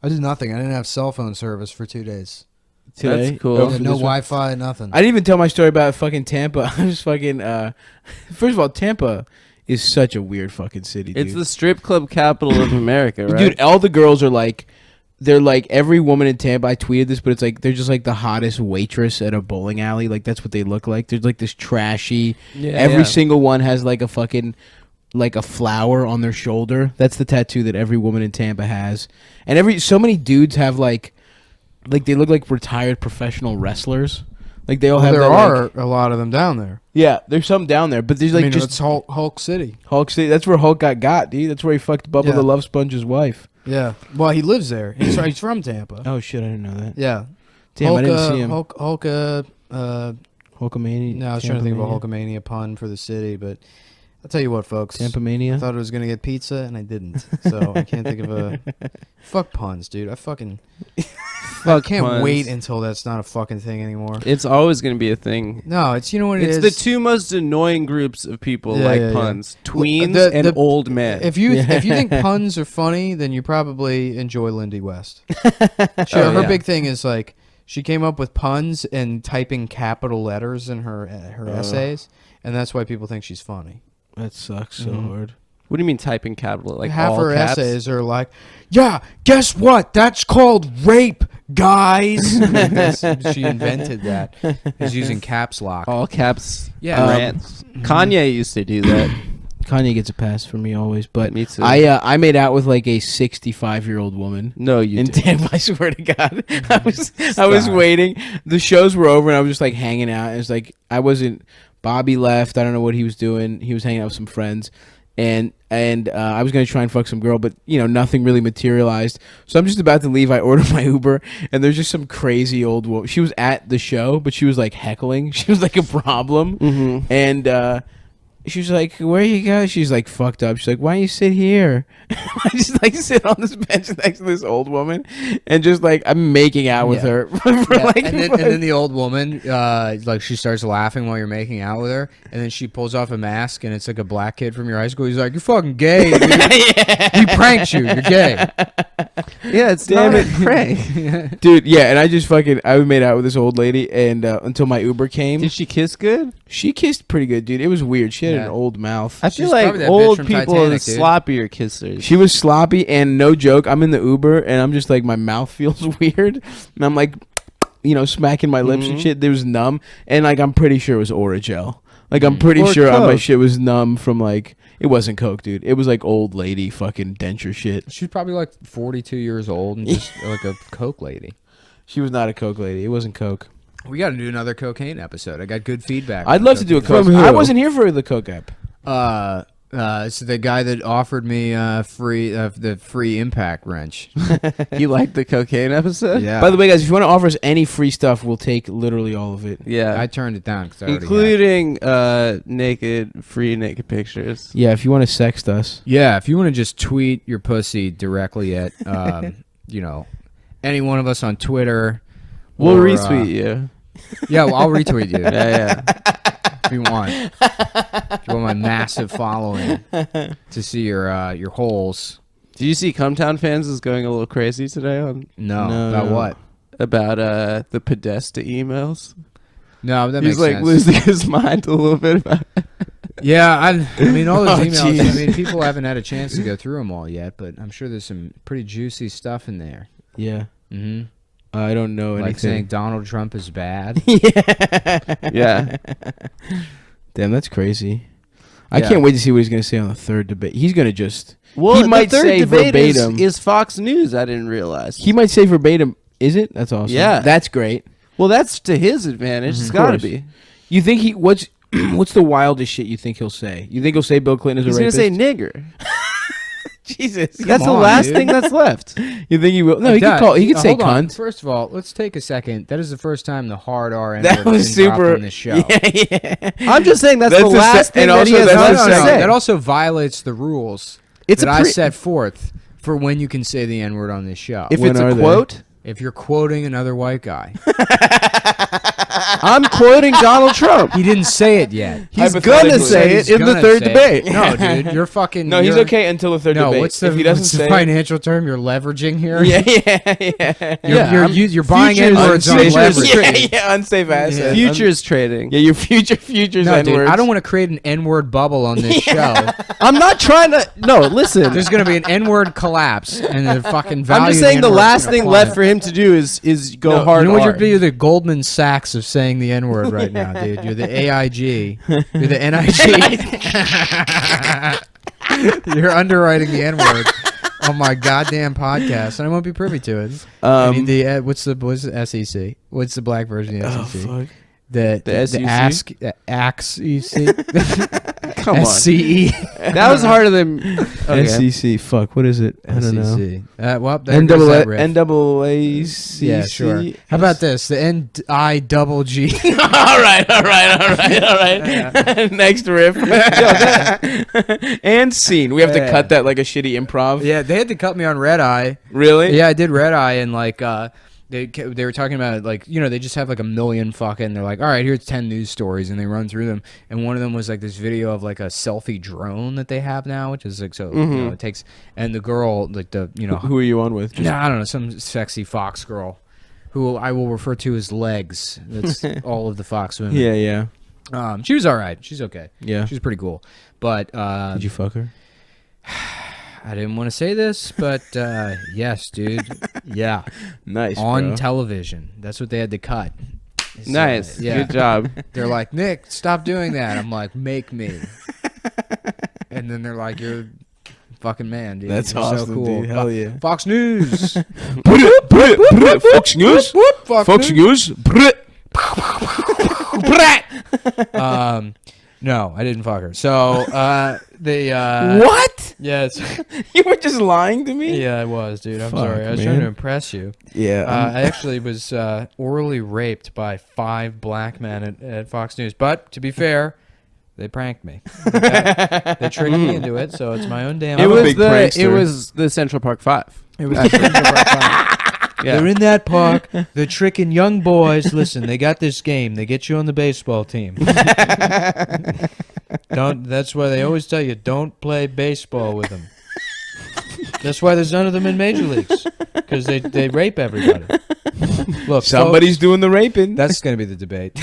I did nothing. I didn't have cell phone service for 2 days. Today. That's cool. Oh, Yeah, for no this one? Wi-Fi, nothing. I didn't even tell my story about fucking Tampa. I was fucking. First of all, Tampa is such a weird fucking city, dude. It's the strip club capital of America, right? Dude, all the girls are like, they're like, every woman in Tampa, I tweeted this, but it's like, they're just like the hottest waitress at a bowling alley. Like, that's what they look like. There's like this trashy, every single one has like a fucking, like a flower on their shoulder. That's the tattoo that every woman in Tampa has. And so many dudes have like they look like retired professional wrestlers. Like they all have there that, are like, a lot of them down there. yeah, there's some down there, but there's like just it's Hulk City. Hulk City. That's where Hulk got, dude. That's where he fucked Bubba Yeah. the Love Sponge's wife. Yeah. Well, he lives there. He's from Tampa. Oh shit, I didn't know that. Yeah. Damn, I didn't see him. Hulkamania. Hulkamania. No, I was trying to think of a Hulkamania pun for the city, but I'll tell you what, folks. Tampa I Mania. thought I was gonna get pizza and I didn't, so I can't think of a. Fuck puns, dude. I fucking. I can't puns. wait until that's not a fucking thing anymore. It's always going to be a thing. No, it's you know what It's it the is. two most annoying groups of people Yeah, like yeah, yeah. puns: tweens The- and old men. If you Yeah. think puns are funny, then you probably enjoy Lindy West. Oh, Her yeah. big thing is like she came up with puns and typing capital letters in her essays, and that's why people think she's funny. That sucks so Mhm. hard. What do you mean typing capital? Like half all her caps? essays are like, "Yeah, guess what? That's called rape, guys." She invented that. Is using caps lock. All caps. Yeah. Rants. Kanye used to do that. Kanye gets a pass for me always, but Me too. I made out with like a 65-year-old woman. No, you In didn't. Tampa, I swear to God, I was waiting. The shows were over, and I was just like hanging out. And it's like I wasn't. Bobby left. I don't know what he was doing. He was hanging out with some friends, and I was gonna try and fuck some girl, but nothing really materialized. So I'm just about to leave. I ordered my Uber, and there's just some crazy old woman. She was at the show, but she was like heckling. She was like a problem, Mm-hmm. and she was like, "Where you go?" She's like fucked up. She's like, "Why don't you sit here?" I just like sit on this bench next to this old woman, and just like I'm making out with Yeah. her for like. and then the old woman, like she starts laughing while you're making out with her, and then she pulls off a mask, and it's like a black kid from your high school. He's like, "You're fucking gay, dude. We pranked you. You're gay." Yeah, it's Damn not it. a prank. Dude, yeah, and I made out with this old lady, and until my Uber came, Did she kiss good? she kissed pretty good, dude. It was weird. She had Yeah. an old mouth. I She's feel like probably that bitch old from people Titanic, are dude. sloppier kissers. She was sloppy, and no joke, I'm in the Uber, and I'm just like, my mouth feels weird, and I'm like, smacking my lips and Mhm. shit. It was numb, and like I'm pretty sure it was Orajel. Like I'm pretty Or sure my Coke. shit was numb from like it wasn't Coke, dude. It was like old lady fucking denture shit. She's probably like 42 years old and just like a coke lady. She was not a Coke lady. It wasn't Coke. We got to do another cocaine episode. I got good feedback. I'd on love to do a cocaine. Coke. From who? I wasn't here for the Coke app. It's the guy that offered me the free impact wrench. You like the cocaine episode? Yeah. By the way, guys, if you want to offer us any free stuff, we'll take literally all of it. Yeah. I turned it down because I already had. Including free naked pictures. Yeah, if you want to sext us. Yeah, if you want to just tweet your pussy directly at any one of us on Twitter, We'll or, retweet you. Yeah, well, I'll retweet you Yeah, if you want. If you want my massive following to see your holes. Did you see Cumtown Fans is going a little crazy today on No, No, about no. what? about the Podesta emails? No, that He's makes like sense. losing his mind a little bit about it. Yeah, I mean, all those Oh, emails. jeez. I mean, people haven't had a chance to go through them all yet, but I'm sure there's some pretty juicy stuff in there. Yeah. Mm-hmm. I don't know Like saying anything. Donald Trump is bad. Yeah. Damn, that's crazy. I Yeah. can't wait to see what he's going to say on the third debate. He's going to just... Well, He the might third say debate verbatim. is Fox News. I didn't realize. He might say verbatim... Is it? That's awesome. Yeah. That's great. Well, that's to his advantage. It's Of got to course. be. You think he... What's the wildest shit you think he'll say? You think he'll say Bill Clinton is He's a going to rapist? say nigger. Jesus. That's the on, last dude. thing that's left. You think he will? No, he could Dad, call... He could say hold on. cunt. First of all, let's take a second. That is the first time the hard R That was super... on this show. Yeah. I'm just saying that's the That's the last se- thing and that also he has that's left the to second- say. That also violates the rules It's that a I pre- set forth for when you can say the N word on this show. If When it's are a they? quote, If you're quoting another white guy. I'm quoting Donald Trump. He didn't say it yet. He's Hypothetically. gonna say it He's in the gonna third say debate. it. No, dude, you're fucking. No, he's you're- okay until the third No, debate. what's the, if he doesn't what's the say financial term you're leveraging here? yeah. You're buying futures- N-words on futures leverage. trading. Unsafe assets. Futures trading. Yeah, your futures No, dude, N-words. I don't want to create an N-word bubble on this show. I'm not trying to. No, listen. There's gonna be an N-word collapse, and the fucking value. I'm just of saying the N-word's last gonna thing plummet. left for him to do is go No, hard. You know what hard. you're the Goldman Sachs of saying the N-word right now, dude. You're the AIG. You're the NIG. You're underwriting the N-word on my goddamn podcast, and I won't be privy to it. I mean, the what's the SEC? What's the black version of the SEC? fuck. The SEC? Come on. SCE. That was harder than. Okay. SEC. Fuck. What is it? I don't know. SEC. Well, there goes that riff. NAACC. Yeah, sure. How about this? The NIGG. all right. Next riff. And scene. We have to Yeah. cut that like a shitty improv. Yeah, they had to cut me on Red Eye. Really? Yeah, I did Red Eye, and like they were talking about like they just have like a million fucking. They're like, all right, here's 10 news stories, and they run through them. And one of them was like this video of like a selfie drone that they have now, which is like so it takes. And the girl, like the Who are you on with? no, I don't know, some sexy Fox girl, who I will refer to as Legs. That's all of the Fox women. Yeah. She was all right. She's okay. Yeah. She's pretty cool. But Did you fuck her? I didn't want to say this, but yes, dude. Yeah. Nice. On bro. television. That's what they had to cut. So, Nice. yeah. Good job. They're like, Nick, stop doing that. I'm like, make me. And then they're like, you're a fucking man, dude. That's You're awesome, so cool. dude. Hell yeah. Fox News. Fox News. Fox News. No, I didn't fuck her. So they What? yes. You were just lying to me? Yeah, I was, dude. I'm Fuck, sorry. I was man. trying to impress you. Yeah. I actually was orally raped by 5 black men at Fox News. But to be fair, they pranked me. They tricked me into it, so it's my own damn. It I'm a was big the prankster. Central Park 5. It was They're in that park. They're tricking young boys. Listen, they got this game. They get you on the baseball team. That's why they always tell you don't play baseball with them. That's why there's none of them in major leagues, because they rape everybody. Look, Somebody's doing the raping. that's going to be the debate.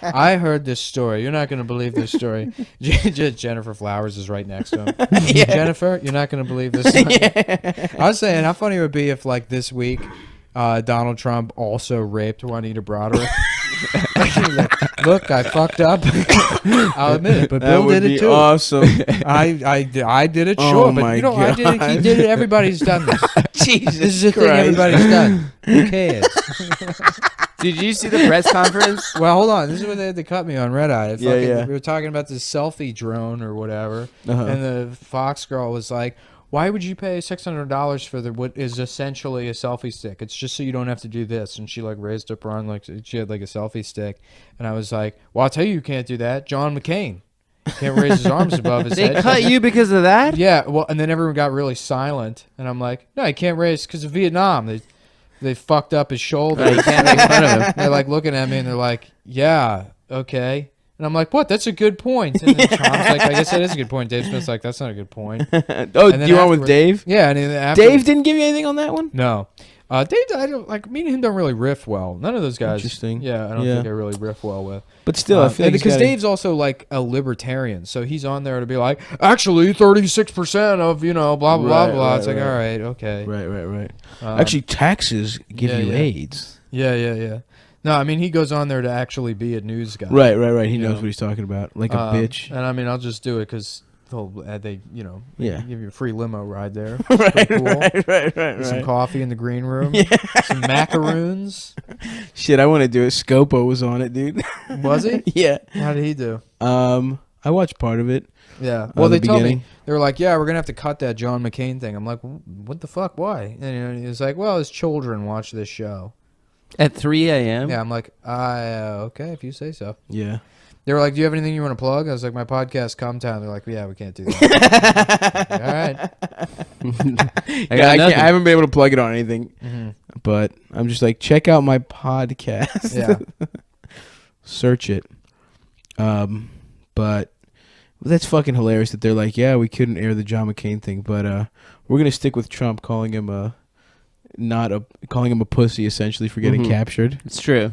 I heard this story. You're not going to believe this story. Jennifer Flowers is right next to him. Jennifer, you're not going to believe this story. I was saying, how funny it would be if, like, this week, Donald Trump also raped Juanita Broderick. Look, I fucked up. I'll admit it, but That Bill would did be it too. awesome. I did it, Oh sure, my but I did it. He God. did it. Everybody's done this. Jesus This is a thing Christ. everybody's done. Who cares? Did you see the press conference? Well, hold on. This is what they had to cut me on Red Eye. Yeah. We were talking about this selfie drone or whatever, Uh-huh. and the Fox girl was like, "Why would you pay $600 for what is essentially a selfie stick? It's just so you don't have to do this." And she like raised up her arm like she had like a selfie stick, and I was like, "Well, I'll tell you can't do that. John McCain can't raise his arms above his They head." cut you because of that? Yeah, well, and then everyone got really silent, and I'm like, "No, he can't raise because of Vietnam. They fucked up his shoulder. You can't make fun of him. They're like looking at me and they're like, yeah, okay." And I'm like, what? That's a good point. And then Tom's like, I guess that is a good point. Dave Smith's like, that's not a good point. Oh, And do then you want with afterward- Dave? Yeah. And then after, Dave didn't give you anything on that one? No. Dave, I don't like. Me and him don't really riff well. None of those guys. Interesting. Yeah, I don't Yeah. think I really riff well with. But still, I feel like because Dave's also like a libertarian, so he's on there to be like, actually, 36% of blah blah blah Right, blah. right, It's like, right. all right, okay. Right. Um, Actually, taxes give yeah, you yeah. AIDS. Yeah. No, I mean he goes on there to actually be a news guy. Right. He Yeah. knows what he's talking about. Like a bitch. And I mean, I'll just do it because they Yeah. give you a free limo ride there. Right, Pretty cool. right. Some coffee in the green room. Some macaroons. Shit, I want to do it. Scopo was on it, dude. Was he? Yeah. How did he do? I watched part of it. Yeah. Well, the they told me beginning. they were like, "Yeah, we're gonna have to cut that John McCain thing." I'm like, "What the fuck? Why?" And he was like, "Well, his children watch this show." At 3 a.m.? Yeah, I'm like, okay, if you say so. Yeah. They were like, "Do you have anything you want to plug?" I was like, "My podcast, Come Town." They're like, "Yeah, we can't do that." All right. I got nothing. I haven't been able to plug it on anything. But I'm just like, check out my podcast. Yeah. Search it. But that's fucking hilarious that they're like, yeah, we couldn't air the John McCain thing, but we're gonna stick with Trump calling him a pussy essentially for getting captured. It's true.